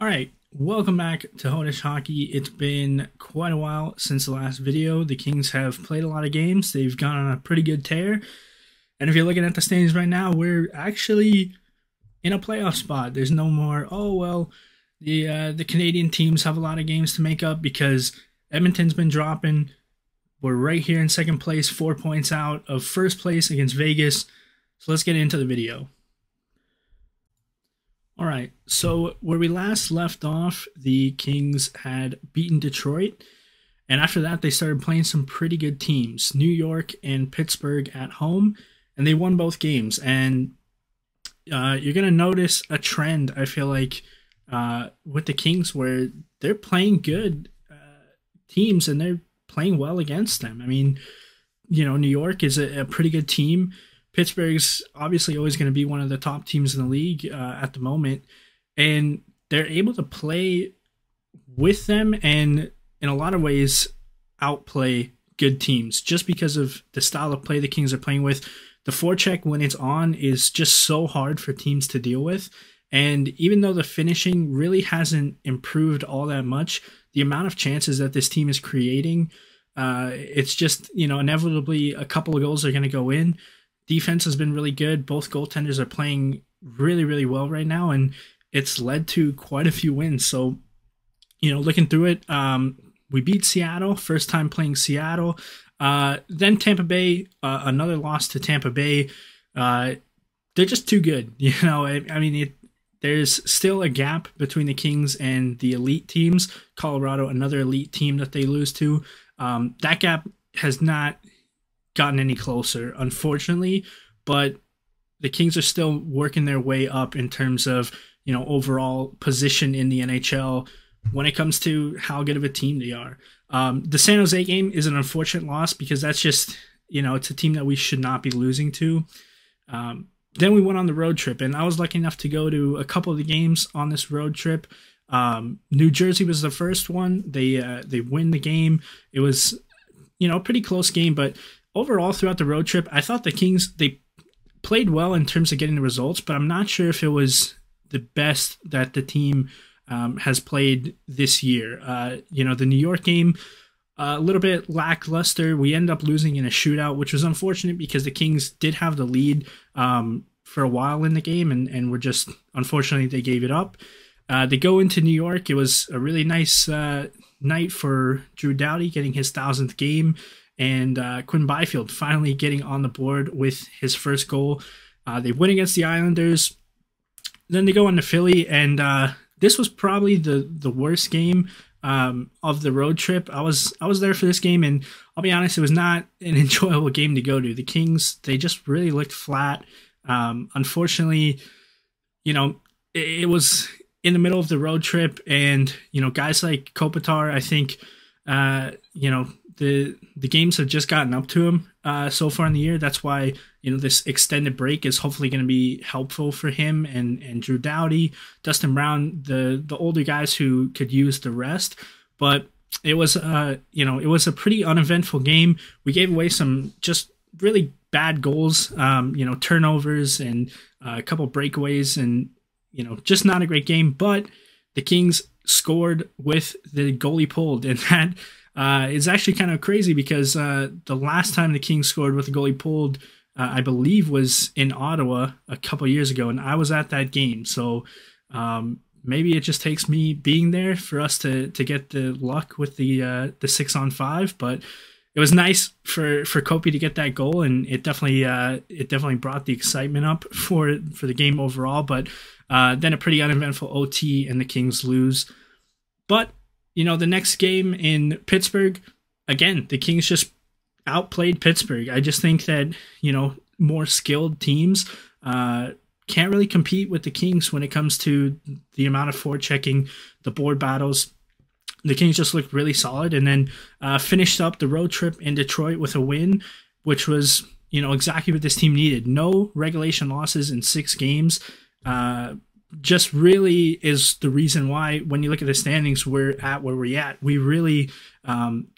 All right, welcome back to Honish Hockey. It's been quite a while since the last video. The Kings have played a lot of games. They've gone on a pretty good tear. And if you're looking at the standings right now, we're actually in a playoff spot. There's no more, the Canadian teams have a lot of games to make up because Edmonton's been dropping. We're right here in second place, 4 points out of first place against Vegas. So let's get into the video. All right, so where we last left off, the Kings had beaten Detroit, and after that, they started playing some pretty good teams, New York and Pittsburgh at home, and they won both games. And you're going to notice a trend, I feel like, with the Kings where they're playing good teams and they're playing well against them. I mean, New York is a pretty good team. Pittsburgh's obviously always going to be one of the top teams in the league at the moment, and they're able to play with them and in a lot of ways outplay good teams just because of the style of play the Kings are playing with. The forecheck when it's on is just so hard for teams to deal with, and even though the finishing really hasn't improved all that much, the amount of chances that this team is creating, it's just, inevitably a couple of goals are going to go in. Defense has been really good. Both goaltenders are playing really, really well right now, and it's led to quite a few wins. So, looking through it, we beat Seattle, first time playing Seattle. Then Tampa Bay, another loss to Tampa Bay. They're just too good. There's still a gap between the Kings and the elite teams. Colorado, another elite team that they lose to. That gap has not gotten any closer, unfortunately, but the Kings are still working their way up in terms of, overall position in the NHL when it comes to how good of a team they are. The San Jose game is an unfortunate loss because that's just, it's a team that we should not be losing to. Then we went on the road trip, and I was lucky enough to go to a couple of the games on this road trip. New Jersey was the first one. They win the game. It was, a pretty close game, but overall, throughout the road trip, I thought the Kings, they played well in terms of getting the results, but I'm not sure if it was the best that the team has played this year. The New York game, a little bit lackluster. We end up losing in a shootout, which was unfortunate because the Kings did have the lead for a while in the game, and were just, unfortunately, they gave it up. They go into New York. It was a really nice night for Drew Doughty getting his 1,000th game. And Quinn Byfield finally getting on the board with his first goal. They win against the Islanders. Then they go on to Philly, and this was probably the worst game of the road trip. I was there for this game, and I'll be honest, it was not an enjoyable game to go to. The Kings, they just really looked flat. Unfortunately, it was in the middle of the road trip, and guys like Kopitar, I think, the games have just gotten up to him so far in the year. That's why, this extended break is hopefully going to be helpful for him and Drew Doughty, Dustin Brown, the older guys who could use the rest. But it was, it was a pretty uneventful game. We gave away some just really bad goals, turnovers and a couple breakaways, and, just not a great game. But the Kings scored with the goalie pulled, and that is actually kind of crazy because the last time the Kings scored with the goalie pulled, I believe, was in Ottawa a couple years ago, and I was at that game. So maybe it just takes me being there for us to get the luck with the 6-on-5. But it was nice for Kopi to get that goal, and it definitely brought the excitement up for the game overall. But then a pretty uneventful OT, and the Kings lose. But the next game in Pittsburgh, again, the Kings just outplayed Pittsburgh. I just think that, more skilled teams can't really compete with the Kings when it comes to the amount of forechecking, the board battles. The Kings just looked really solid, and then finished up the road trip in Detroit with a win, which was, exactly what this team needed. No regulation losses in 6 games. Just really is the reason why, when you look at the standings, we're at where we're at. We really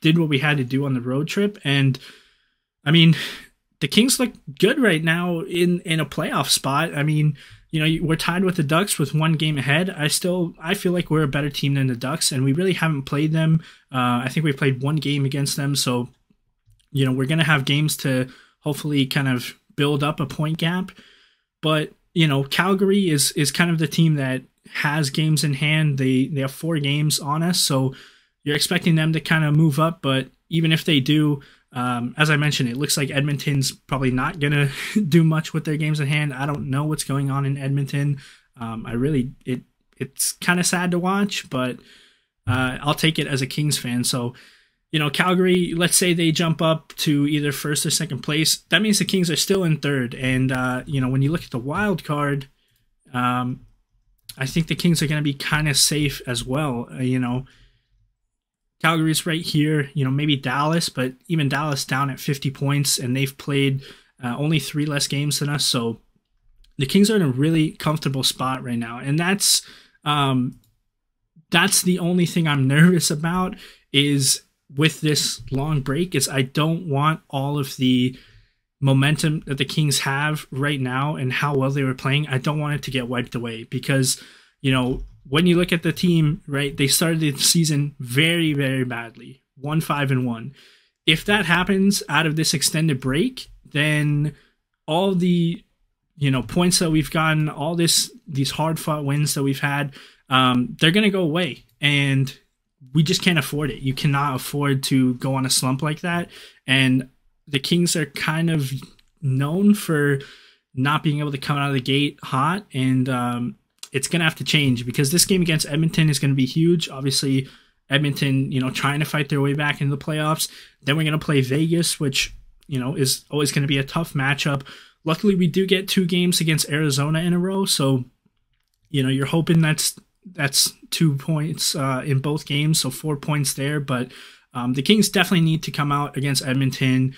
did what we had to do on the road trip. And I mean, the Kings look good right now in a playoff spot. I mean, we're tied with the Ducks with 1 game ahead. I feel like we're a better team than the Ducks, and we really haven't played them. I think we played 1 game against them, so we're going to have games to hopefully kind of build up a point gap. But Calgary is kind of the team that has games in hand. They have 4 games on us, so you're expecting them to kind of move up. But even if they do, as I mentioned, it looks like Edmonton's probably not going to do much with their games in hand. I don't know what's going on in Edmonton. It's kind of sad to watch, but I'll take it as a Kings fan. So, Calgary, let's say they jump up to either first or second place. That means the Kings are still in third. And, when you look at the wild card, I think the Kings are going to be kind of safe as well. Calgary's right here, maybe Dallas, but even Dallas down at 50 points, and they've played only 3 less games than us. So the Kings are in a really comfortable spot right now. And that's the only thing I'm nervous about is with this long break is I don't want all of the momentum that the Kings have right now and how well they were playing. I don't want it to get wiped away because, when you look at the team, right, they started the season very, very badly, 1-5-1. If that happens out of this extended break, then all the, points that we've gotten, all these hard fought wins that we've had, they're going to go away. And we just can't afford it. You cannot afford to go on a slump like that. And the Kings are kind of known for not being able to come out of the gate hot. And it's going to have to change because this game against Edmonton is going to be huge. Obviously, Edmonton, trying to fight their way back into the playoffs. Then we're going to play Vegas, which, is always going to be a tough matchup. Luckily, we do get 2 games against Arizona in a row. So, you're hoping that's 2 points in both games, so 4 points there. But the Kings definitely need to come out against Edmonton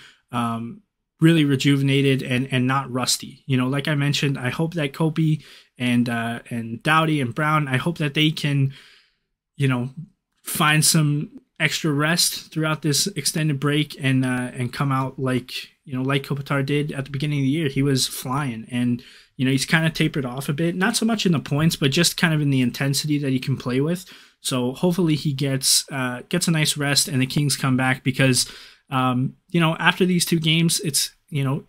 really rejuvenated and not rusty. Like I mentioned, I hope that Kopi and Doughty and Brown, I hope that they can, find some extra rest throughout this extended break and come out like Kopitar did at the beginning of the year. He was flying, and he's kind of tapered off a bit, not so much in the points, but just kind of in the intensity that he can play with. So hopefully he gets a nice rest and the Kings come back because, after these 2 games, it's,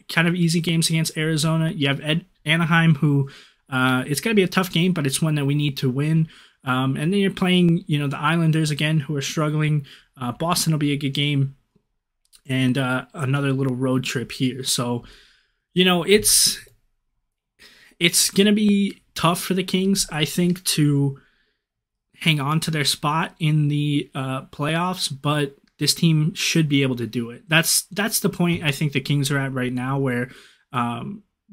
kind of easy games against Arizona. You have Anaheim, who it's going to be a tough game, but it's one that we need to win. And then you're playing, the Islanders again, who are struggling. Boston will be a good game. And another little road trip here. So, it's going to be tough for the Kings, I think, to hang on to their spot in the playoffs, but this team should be able to do it. That's the point I think the Kings are at right now, where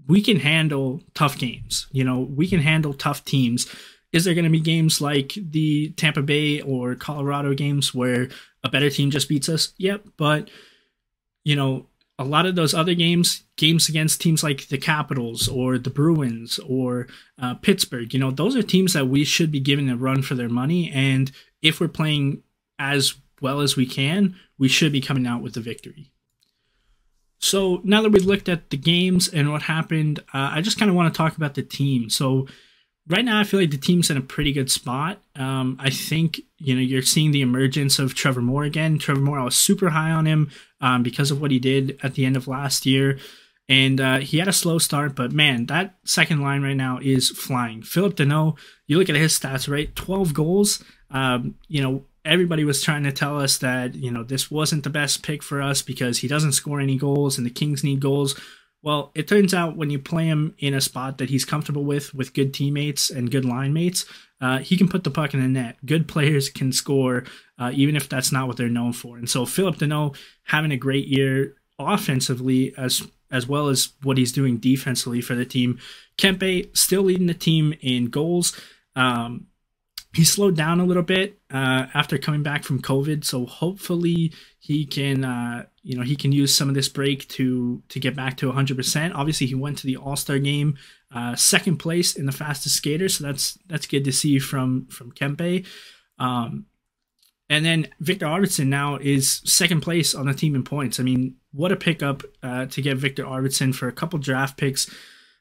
we can handle tough games. We can handle tough teams. Is there going to be games like the Tampa Bay or Colorado games where a better team just beats us? Yep, but a lot of those other games against teams like the Capitals or the Bruins or Pittsburgh, those are teams that we should be giving a run for their money. And if we're playing as well as we can, we should be coming out with the victory. So now that we've looked at the games and what happened, I just kind of want to talk about the team. So right now, I feel like the team's in a pretty good spot. I think, you're seeing the emergence of Trevor Moore again. Trevor Moore, I was super high on him because of what he did at the end of last year. And he had a slow start, but man, that second line right now is flying. Philip Deneau, you look at his stats, right? 12 goals. Everybody was trying to tell us that, this wasn't the best pick for us because he doesn't score any goals and the Kings need goals. Well, it turns out when you play him in a spot that he's comfortable with good teammates and good line mates, he can put the puck in the net. Good players can score, even if that's not what they're known for. And so Philip Deneau having a great year offensively as well as what he's doing defensively for the team. Kempe still leading the team in goals. He slowed down a little bit after coming back from COVID, so hopefully he can, he can use some of this break to get back to 100%. Obviously, he went to the All-Star game, second place in the fastest skater, so that's good to see from Kempe. And then Victor Arvidsson now is second place on the team in points. I mean, what a pickup to get Victor Arvidsson for a couple draft picks.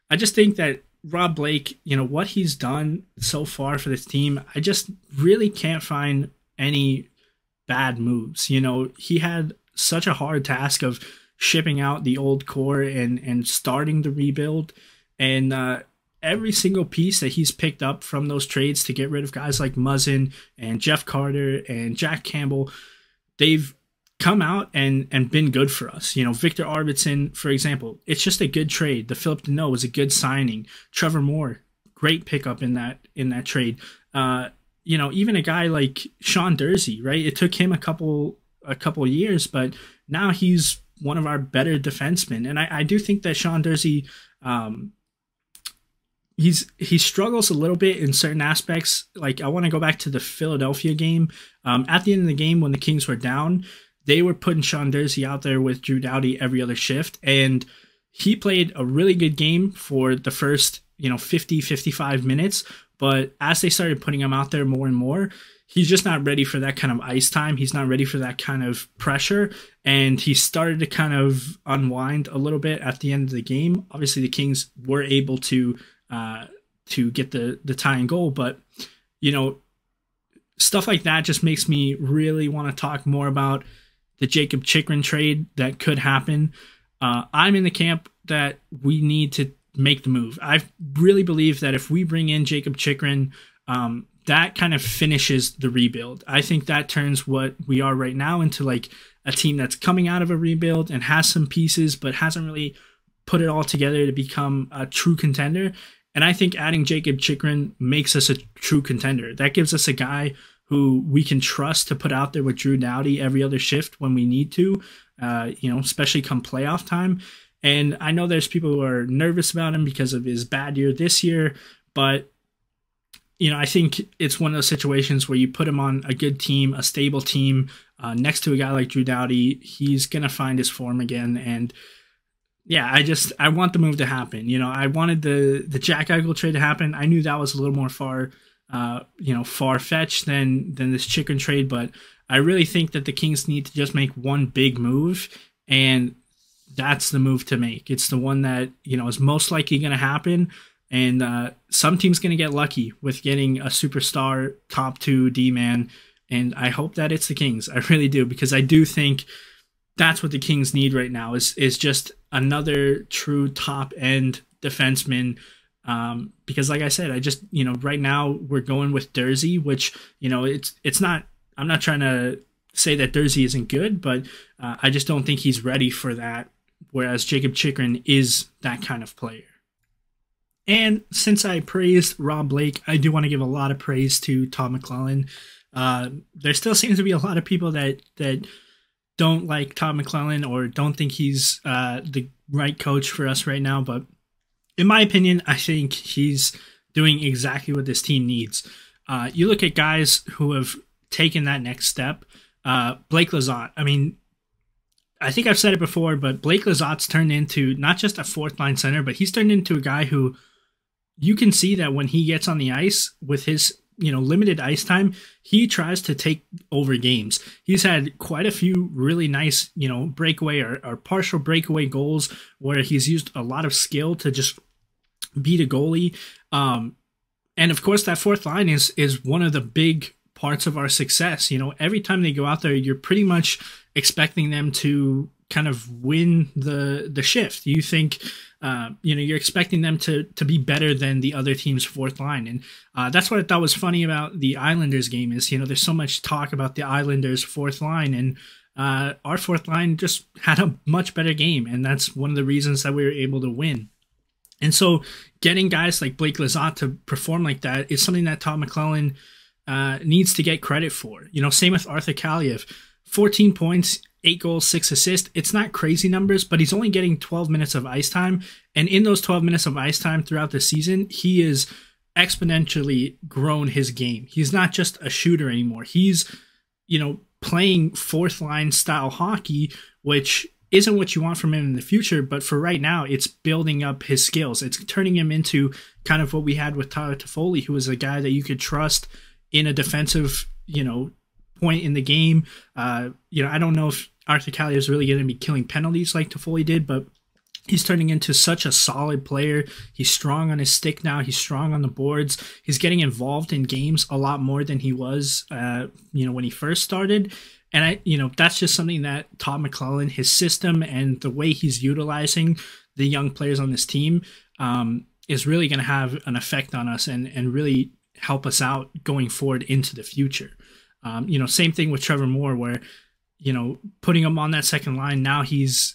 I just think that Rob Blake, what he's done so far for this team, I just really can't find any bad moves. He had such a hard task of shipping out the old core and starting the rebuild. And every single piece that he's picked up from those trades to get rid of guys like Muzzin and Jeff Carter and Jack Campbell, they've come out and been good for us. Victor Arvidsson, for example, it's just a good trade. The Philip Deneau was a good signing. Trevor Moore, great pickup in that trade. Even a guy like Sean Dursey, right? It took him a couple years, but now he's one of our better defensemen. And I do think that Sean Dursey, he struggles a little bit in certain aspects. Like, I want to go back to the Philadelphia game. At the end of the game, when the Kings were down, they were putting Sean Dursey out there with Drew Doughty every other shift, and he played a really good game for the first 50, 55 minutes. But as they started putting him out there more and more, he's just not ready for that kind of ice time. He's not ready for that kind of pressure, and he started to kind of unwind a little bit at the end of the game. Obviously, the Kings were able to get the tying goal, but stuff like that just makes me really want to talk more about the Jacob Chychrun trade that could happen. I'm in the camp that we need to make the move. I really believe that if we bring in Jacob Chychrun, that kind of finishes the rebuild. I think that turns what we are right now into like a team that's coming out of a rebuild and has some pieces, but hasn't really put it all together to become a true contender. And I think adding Jacob Chychrun makes us a true contender. That gives us a guy who we can trust to put out there with Drew Doughty every other shift when we need to, especially come playoff time. And I know there's people who are nervous about him because of his bad year this year, but I think it's one of those situations where you put him on a good team, a stable team, next to a guy like Drew Doughty, he's going to find his form again. And yeah, I want the move to happen. I wanted the Jack Eichel trade to happen. I knew that was a little more far-fetched than this Chychrun trade, but I really think that the Kings need to just make one big move, and that's the move to make. It's the one that, is most likely going to happen, and some team's going to get lucky with getting a superstar top 2 D-man, and I hope that it's the Kings. I really do, because I do think that's what the Kings need right now is just another true top-end defenseman. Because like I said, I just, right now we're going with Dursey, which, it's not, I'm not trying to say that Dursey isn't good, but I just don't think he's ready for that. Whereas Jacob Chychrun is that kind of player. And since I praised Rob Blake, I do want to give a lot of praise to Tom McLellan. There still seems to be a lot of people that don't like Tom McLellan or don't think he's the right coach for us right now, but in my opinion, I think he's doing exactly what this team needs. You look at guys who have taken that next step. Blake Lizotte. I mean, I think I've said it before, but Blake Lizotte's turned into not just a fourth-line center, but he's turned into a guy who you can see that when he gets on the ice with his limited ice time, he tries to take over games. He's had quite a few really nice, breakaway or partial breakaway goals where he's used a lot of skill to just beat a goalie. And of course, that fourth line is one of the big parts of our success. Every time they go out there, you're pretty much expecting them to kind of win the shift. You think, you're expecting them to be better than the other team's fourth line. And that's what I thought was funny about the Islanders game is, there's so much talk about the Islanders' fourth line, and our fourth line just had a much better game. And that's one of the reasons that we were able to win. And so getting guys like Blake Lizotte to perform like that is something that Tom McLellan needs to get credit for. Same with Arthur Kaliev. 14 points, 8 goals, 6 assists. It's not crazy numbers, but he's only getting 12 minutes of ice time. And in those 12 minutes of ice time throughout the season, he is exponentially grown his game. He's not just a shooter anymore. He's, playing fourth line style hockey, which isn't what you want from him in the future. But for right now, it's building up his skills. It's turning him into kind of what we had with Tyler Toffoli, who was a guy that you could trust in a defensive, point in the game. I don't know if Arthur Kaliev is really going to be killing penalties like Toffoli did, but He's turning into such a solid player. He's strong on his stick now. He's strong on the boards. He's getting involved in games a lot more than he was, when he first started. And that's just something that Todd McLellan, his system and the way he's utilizing the young players on this team, is really going to have an effect on us and really help us out going forward into the future. Same thing with Trevor Moore, where, putting him on that second line, now he's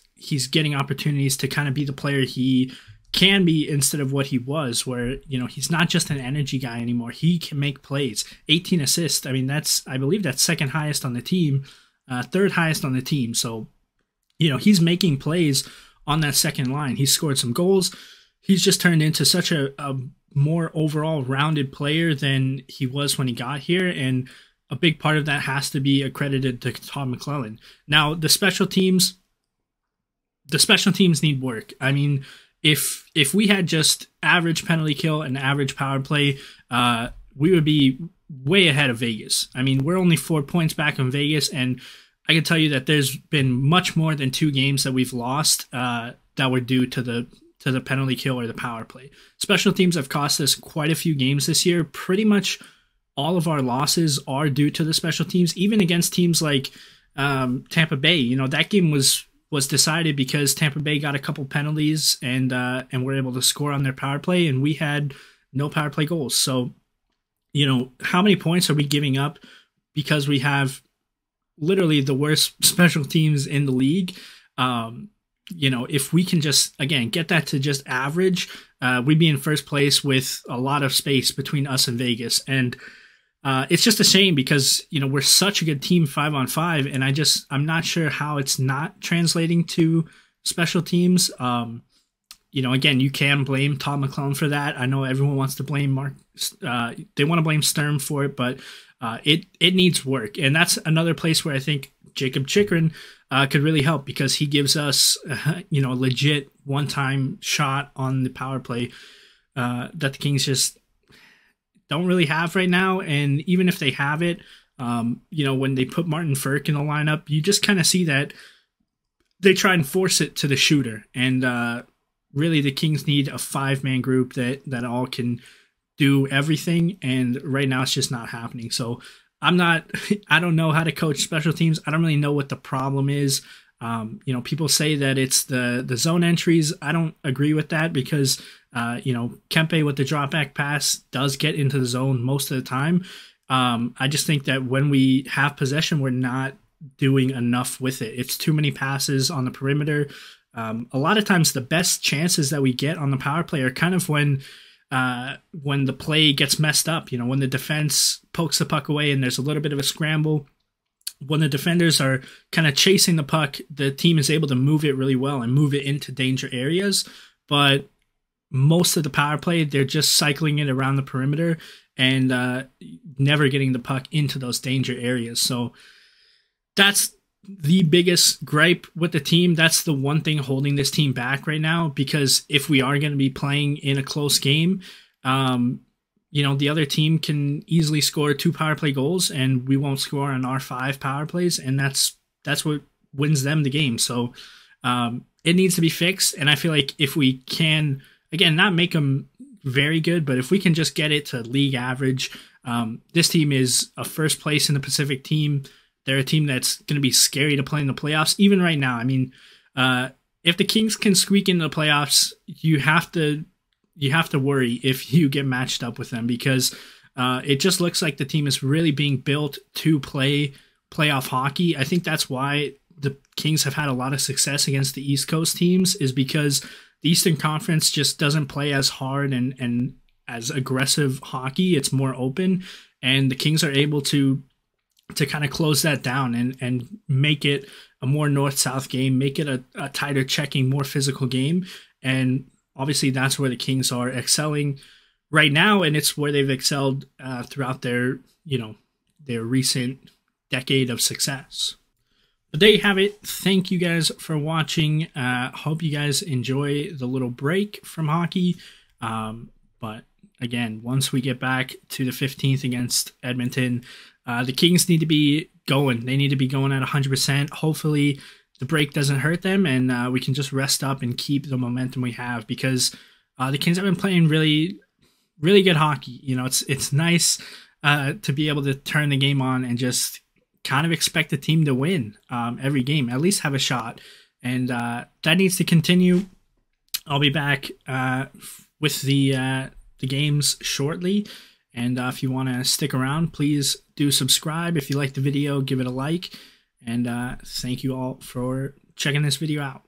getting opportunities to kind of be the player he can be instead of what he was, where, he's not just an energy guy anymore. He can make plays. 18 assists. I mean, I believe that's second highest on the team, third highest on the team. So, he's making plays on that second line. He scored some goals. He's just turned into such a more overall rounded player than he was when he got here. And a big part of that has to be accredited to Todd McLellan. Now, the special teams need work. I mean, if we had just average penalty kill and average power play, we would be way ahead of Vegas. I mean, we're only 4 points back on Vegas, and I can tell you that there's been much more than 2 games that we've lost that were due to the penalty kill or the power play. Special teams have cost us quite a few games this year. Pretty much all of our losses are due to the special teams, even against teams like Tampa Bay. That game was decided because Tampa Bay got a couple penalties and were able to score on their power play, and we had no power play goals. So, how many points are we giving up because we have literally the worst special teams in the league? If we can just, again, get that to just average, we'd be in first place with a lot of space between us and Vegas. And it's just a shame because, we're such a good team 5-on-5, and I'm not sure how it's not translating to special teams. Again, you can blame Todd McLellan for that. I know everyone wants to blame Mark. They want to blame Sturm for it, but it needs work. And that's another place where I think Jacob Chikrin could really help, because he gives us, a legit one-time shot on the power play that the Kings just don't really have right now. And even if they have it, when they put Martin Ferk in the lineup, you just kind of see that they try and force it to the shooter. And really, the Kings need a 5-man group that all can do everything. And right now, it's just not happening. So I don't know how to coach special teams. I don't really know what the problem is. People say that it's the zone entries. I don't agree with that because, Kempe with the drop back pass does get into the zone most of the time. I just think that when we have possession, we're not doing enough with it. It's too many passes on the perimeter. A lot of times the best chances that we get on the power play are kind of when the play gets messed up, when the defense pokes the puck away and there's a little bit of a scramble. When the defenders are kind of chasing the puck, the team is able to move it really well and move it into danger areas. But most of the power play, they're just cycling it around the perimeter and never getting the puck into those danger areas. So that's the biggest gripe with the team. That's the one thing holding this team back right now, because if we are going to be playing in a close game, the other team can easily score 2 power play goals and we won't score on our 5 power plays. And that's what wins them the game. So it needs to be fixed. And I feel like if we can, again, not make them very good, but if we can just get it to league average, this team is a first place in the Pacific team. They're a team that's going to be scary to play in the playoffs. Even right now, I mean, if the Kings can squeak into the playoffs, you have to worry if you get matched up with them, because it just looks like the team is really being built to play playoff hockey. I think that's why the Kings have had a lot of success against the East Coast teams, is because the Eastern Conference just doesn't play as hard and as aggressive hockey. It's more open, and the Kings are able to kind of close that down and make it a more north-south game, make it a tighter checking, more physical game. And obviously that's where the Kings are excelling right now, and it's where they've excelled throughout their recent decade of success. But there you have it. Thank you guys for watching. Hope you guys enjoy the little break from hockey. But again, once we get back to the 15th against Edmonton, the Kings need to be going. They need to be going at 100%. Hopefully the break doesn't hurt them, and we can just rest up and keep the momentum we have, because the Kings have been playing really, really good hockey. You know, it's nice to be able to turn the game on and just kind of expect the team to win every game, at least have a shot. And that needs to continue. I'll be back with the games shortly. And if you want to stick around, please do subscribe. If you like the video, give it a like. And thank you all for checking this video out.